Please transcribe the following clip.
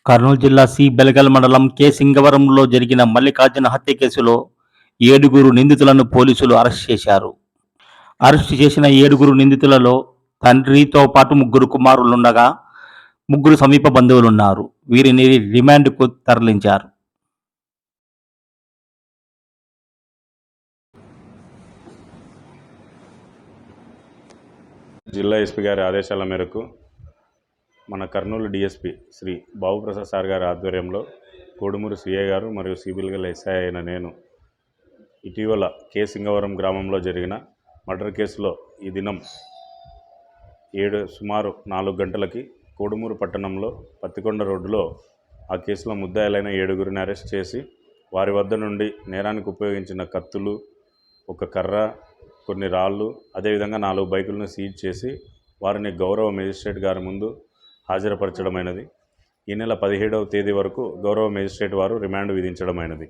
కర్నూలు జిల్లా సి బెళగల్ మండలం కె సింగవరంలో జరిగిన మల్లికార్జున హత్య కేసులో 7 నిందితులను పోలీసులు అరెస్ట్ చేశారు. అరెస్టు చేసిన 7 నిందితులలో తండ్రితో పాటు 3 కుమారులుండగా 3 సమీప బంధువులున్నారు. వీరిని రిమాండ్కు తరలించారు. జిల్లా ఎస్పీ గారి ఆదేశాల మేరకు మన కర్నూలు డిఎస్పీ శ్రీ బాబుప్రసాద్ సార్ గారి ఆధ్వర్యంలో కోడుమూరు సిఐ గారు మరియు సిబిల్గల్ ఎస్ఐ అయిన నేను ఇటీవల కె సింగవరం గ్రామంలో జరిగిన మర్డర్ కేసులో ఈ దినం సుమారు 4 గంటలకి కోడుమూరు పట్టణంలో పత్తికొండ రోడ్డులో ఆ కేసులో ముద్దాయిలైన 7 అరెస్ట్ చేసి వారి వద్ద నుండి నేరానికి ఉపయోగించిన కత్తులు, ఒక కర్ర, కొన్ని రాళ్ళు, అదేవిధంగా 4 బైకులను సీజ్ చేసి వారిని గౌరవ మేజిస్ట్రేట్ గారి ముందు హాజరుపరచడమైనది. ఈ నెల 17వ తేదీ వరకు గౌరవ మేజిస్ట్రేట్ వారు రిమాండ్ విధించడమైనది.